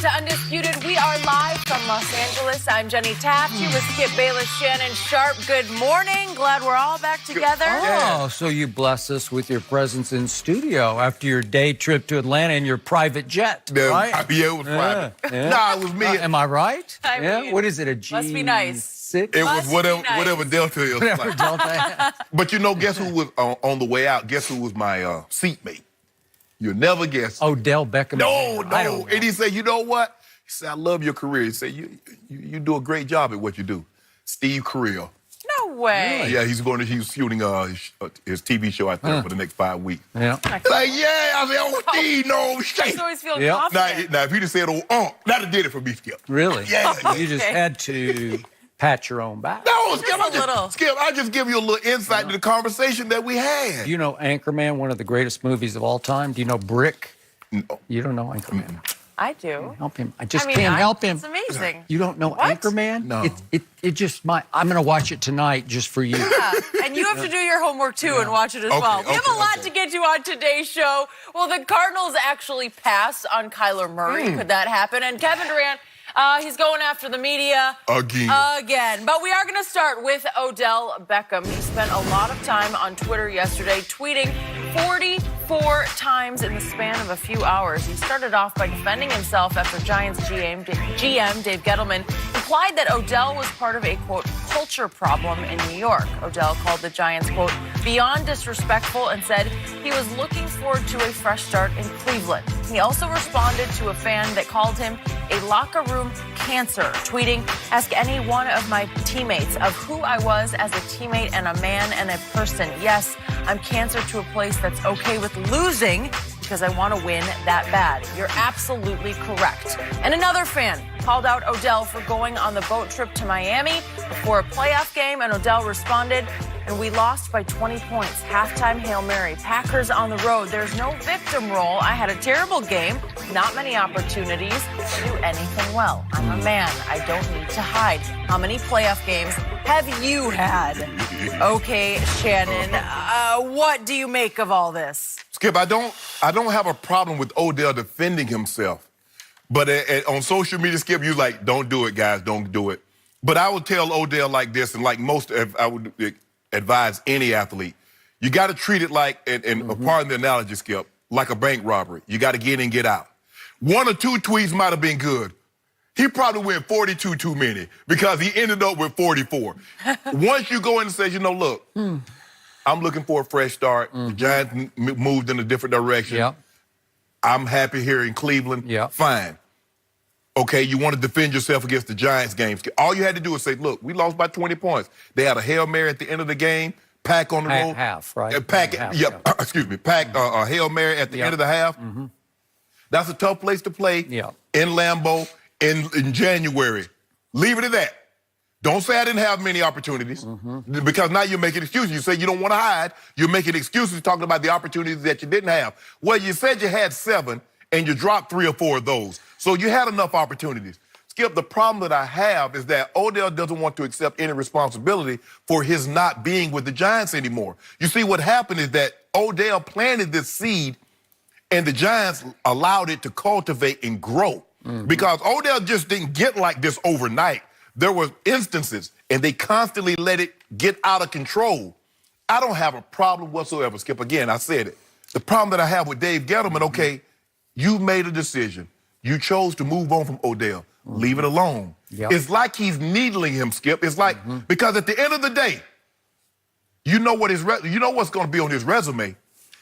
to Undisputed. We are live from Los Angeles. I'm Jenny Taft. You with Skip Bayless, Shannon Sharp. Good morning. Glad we're all back together. Oh, so you bless us with your presence in studio after your day trip to Atlanta in your private jet, right? Yeah, it was private. Yeah. Nah, it was me. Am I right? I mean, What is it, a G? must be nice. Six? It Must was be whatever, nice. whatever Delta is. Whatever Delta. But you know, guess who was on the way out? Guess who was my seatmate? You'll never guess. Odell Beckham. No. I don't know. And he said, you know what? He said, I love your career. He said, you do a great job at what you do. Steve Carell. No way. Yeah, he's shooting his TV show out there for the next 5 weeks. Yeah. Like, yeah, I said, oh, Steve, no I shit. just always feel Yeah. confident. Now, if he just said, that'd have did it for me, Skip. Really? Yeah. You just had to pat your own back. No, Just a little. Skip, I just give you a little insight to the conversation that we had. Do you know Anchorman, one of the greatest movies of all time? Do you know Brick? No. You don't know Anchorman. I do. Help him. I just can't help him. It's amazing. You don't know What? Anchorman? No. It just might. I'm going to watch it tonight just for you. Yeah, and you have to do your homework too and watch it as Okay, well. We have a okay, lot okay. to get to on today's show. Well, the Cardinals actually passed on Kyler Murray. Could that happen? And Kevin Durant, he's going after the media. Again. But we are going to start with Odell Beckham. He spent a lot of time on Twitter yesterday tweeting 44 times in the span of a few hours. He started off by defending himself after Giants GM Dave Gettleman implied that Odell was part of a, quote, culture problem in New York. Odell called the Giants, quote, beyond disrespectful and said he was looking forward to a fresh start in Cleveland. He also responded to a fan that called him a locker room cancer, tweeting, ask any one of my teammates of who I was as a teammate and a man and a person. Yes, I'm cancer to a place that's okay with losing because I want to win that bad. You're absolutely correct. And another fan called out Odell for going on the boat trip to Miami before a playoff game, and Odell responded, and we lost by 20 points. Halftime Hail Mary. Packers on the road. There's no victim role. I had a terrible game. Not many opportunities to do anything well. I'm a man. I don't need to hide. How many playoff games have you had? Okay, Shannon, what do you make of all this? Skip, I don't have a problem with Odell defending himself. But on social media, Skip, you like, don't do it, guys, don't do it. But I would tell Odell like this, and like I would advise any athlete, you got to treat it like, and pardon the analogy, Skip, like a bank robbery. You got to get in, get out. 1 or 2 tweets might have been good. He probably went 42 too many because he ended up with 44. Once you go in and say, you know, look, I'm looking for a fresh start. The Giants moved in a different direction. Yeah. I'm happy here in Cleveland. Yeah. Fine. Okay, you want to defend yourself against the Giants games. All you had to do was say, look, we lost by 20 points. They had a Hail Mary at the end of the game, Pack on the road. Half, right? Pack, Half, yeah, excuse me, Pack a Hail Mary at the end of the half. That's a tough place to play in Lambeau in January. Leave it at that. Don't say I didn't have many opportunities because now you're making excuses. You say you don't want to hide. You're making excuses talking about the opportunities that you didn't have. Well, you said you had 7 and you dropped 3 or 4 of those. So you had enough opportunities. Skip, the problem that I have is that Odell doesn't want to accept any responsibility for his not being with the Giants anymore. You see, what happened is that Odell planted this seed and the Giants allowed it to cultivate and grow. Because Odell just didn't get like this overnight. There were instances, and they constantly let it get out of control. I don't have a problem whatsoever, Skip. Again, I said it. The problem that I have with Dave Gettleman, okay, you made a decision. You chose to move on from Odell. Leave it alone. It's like he's needling him, Skip. It's like, because at the end of the day, you know what you know what's going to be on his resume.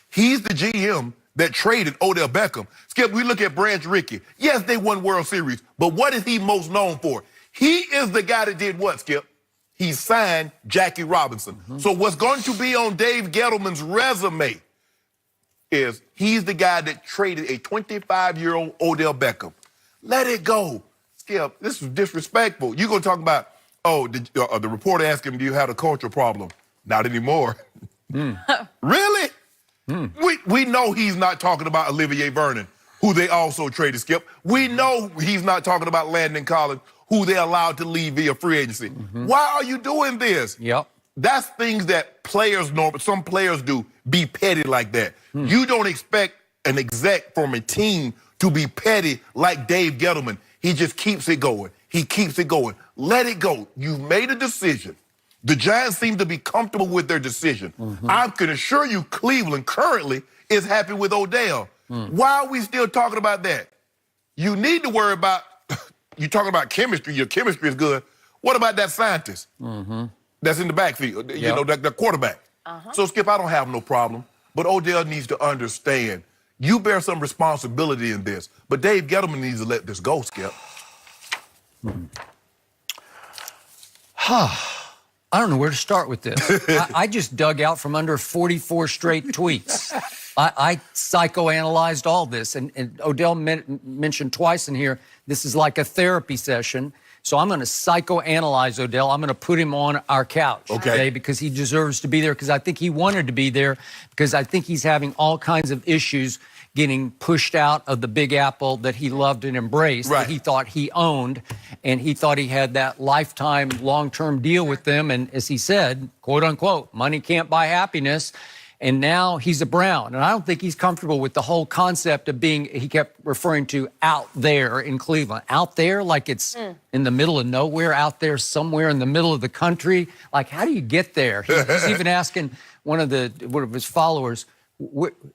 He's the GM that traded Odell Beckham. Skip, we look at Branch Rickey. Yes, they won World Series, but what is he most known for? He is the guy that did what, Skip? He signed Jackie Robinson. So what's going to be on Dave Gettleman's resume is he's the guy that traded a 25-year-old Odell Beckham. Let it go. Skip, this is disrespectful. You're going to talk about, the reporter asked him, do you have a cultural problem? Not anymore. Really? We know he's not talking about Olivier Vernon, who they also traded, Skip. We know he's not talking about Landon Collins, who they allowed to leave via free agency. Why are you doing this? That's things that players know, but some players do, be petty like that. You don't expect an exec from a team to be petty like Dave Gettleman. He just keeps it going. He keeps it going. Let it go. You've made a decision. The Giants seem to be comfortable with their decision. I can assure you Cleveland currently is happy with Odell. Why are we still talking about that? You need to worry about, you're talking about chemistry. Your chemistry is good. What about that scientist that's in the backfield, you know, the quarterback? So, Skip, I don't have no problem. But Odell needs to understand, you bear some responsibility in this. But Dave Gettleman needs to let this go, Skip. I don't know where to start with this. I just dug out from under 44 straight tweets. I psychoanalyzed all this, and Odell mentioned twice in here, this is like a therapy session. So I'm going to psychoanalyze Odell. I'm going to put him on our couch today because he deserves to be there, because I think he wanted to be there, because I think he's having all kinds of issues getting pushed out of the Big Apple that he loved and embraced, that he thought he owned, and he thought he had that lifetime long-term deal with them. And as he said, quote unquote, money can't buy happiness. And now he's a Brown. And I don't think he's comfortable with the whole concept of being, he kept referring to out there in Cleveland. Out there, like it's in the middle of nowhere, out there somewhere in the middle of the country. Like, how do you get there? He's even asking one of his followers,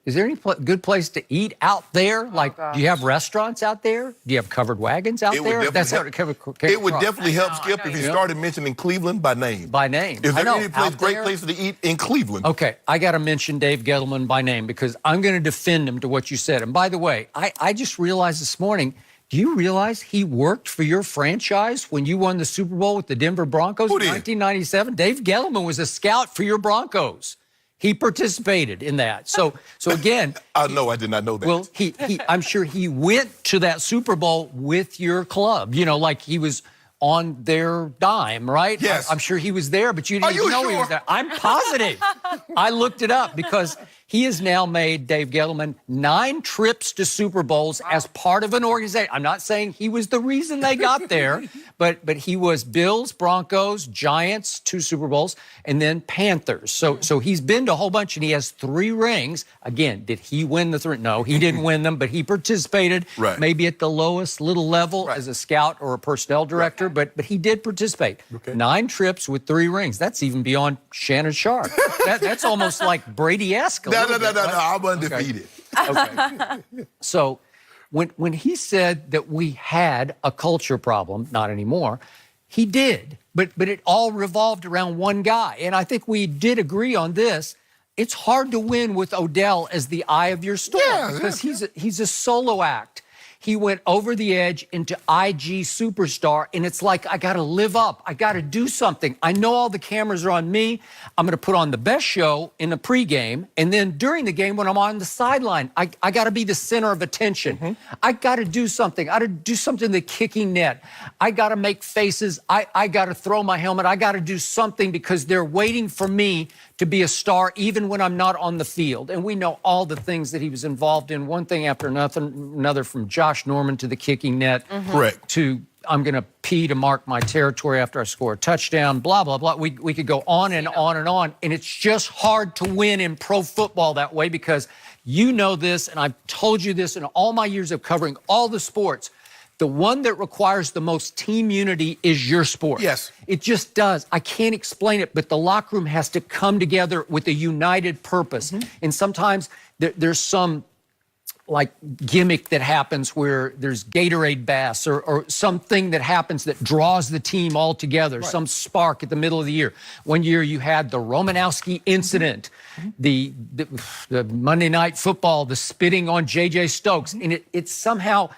is there any good place to eat out there? Like, do you have restaurants out there? Do you have covered wagons out there? It would definitely help, Skip, if he started mentioning Cleveland by name. By name. Is there any great places to eat in Cleveland? Okay, I got to mention Dave Gettleman by name because I'm going to defend him to what you said. And by the way, I just realized this morning, do you realize he worked for your franchise when you won the Super Bowl with the Denver Broncos in 1997? Dave Gettleman was a scout for your Broncos. He participated in that. So again, no, I did not know that. Well, I'm sure he went to that Super Bowl with your club. You know, like he was on their dime, right? Yes. I'm sure he was there, but you didn't even know he was there. I'm positive. I looked it up because he has now made, Dave Gettleman, 9 trips to Super Bowls as part of an organization. I'm not saying he was the reason they got there, but he was Bills, Broncos, Giants, 2 Super Bowls, and then Panthers. So he's been to a whole bunch, and he has 3 rings. Again, did he win the 3? No, he didn't win them, but he participated, maybe at the lowest little level as a scout or a personnel director, but he did participate. 9 trips with 3 rings. That's even beyond Shannon Sharp. That's almost like Brady-esque. No, I'm undefeated. Okay. So when he said that we had a culture problem, not anymore, he did. But it all revolved around one guy. And I think we did agree on this. It's hard to win with Odell as the eye of your storm because he's a solo act. He went over the edge into IG superstar, and it's like, I got to live up. I got to do something. I know all the cameras are on me. I'm going to put on the best show in the pregame, and then during the game when I'm on the sideline, I got to be the center of attention. I got to do something. I got to do something in the kicking net. I got to make faces. I got to throw my helmet. I got to do something because they're waiting for me to be a star even when I'm not on the field. And we know all the things that he was involved in, one thing after another, from Josh Norman to the kicking net, to I'm going to pee to mark my territory after I score a touchdown, blah, blah, blah. We could go on and on and on. And it's just hard to win in pro football that way because you know this, and I've told you this in all my years of covering all the sports. The one that requires the most team unity is your sport. Yes. It just does. I can't explain it, but the locker room has to come together with a united purpose. And sometimes there's some like gimmick that happens where there's Gatorade bass or something that happens that draws the team all together, some spark at the middle of the year. One year you had the Romanowski incident, the Monday Night Football, the spitting on J.J. Stokes, and it somehow...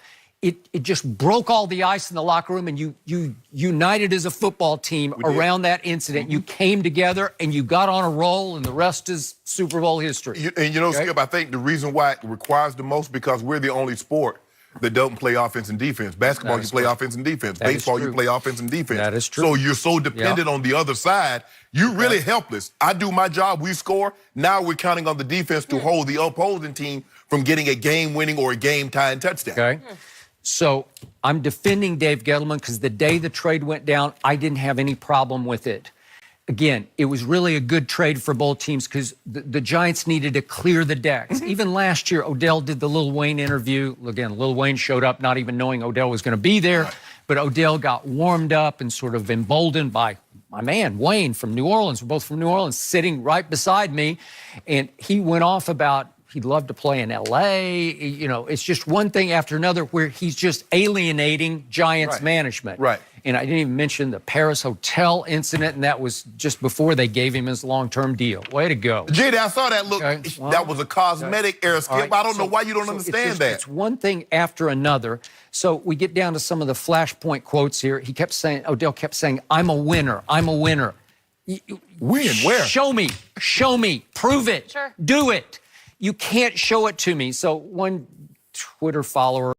It just broke all the ice in the locker room, and you united as a football team around that incident. You came together, and you got on a roll, and the rest is Super Bowl history. And you know, Skip, I think the reason why it requires the most because we're the only sport that doesn't play offense and defense. Basketball, you play offense and defense. Baseball, you play offense and defense. That is true. So you're so dependent on the other side. You're really helpless. I do my job, we score. Now we're counting on the defense to hold the opposing team from getting a game-winning or a game-tying touchdown. Okay. So I'm defending Dave Gettleman because the day the trade went down, I didn't have any problem with it. again, it was really a good trade for both teams because the Giants needed to clear the decks. Even last year, Odell did the Lil Wayne interview. Again, Lil Wayne showed up not even knowing Odell was going to be there. Right. But Odell got warmed up and sort of emboldened by my man, Wayne from New Orleans. We're both from New Orleans, sitting right beside me. And he went off about he'd love to play in L.A. You know, it's just one thing after another where he's just alienating Giants management. Right. And I didn't even mention the Paris hotel incident, and that was just before they gave him his long-term deal. Way to go. JD, I saw that. Look, well, that was a cosmetic error, Skip. Right. I don't know why you don't understand that. It's one thing after another. So we get down to some of the flashpoint quotes here. He kept saying, Odell kept saying, I'm a winner. I'm a winner. Win? Where? Show me. Show me. Prove it. Sure. Do it. You can't show it to me. So one Twitter follower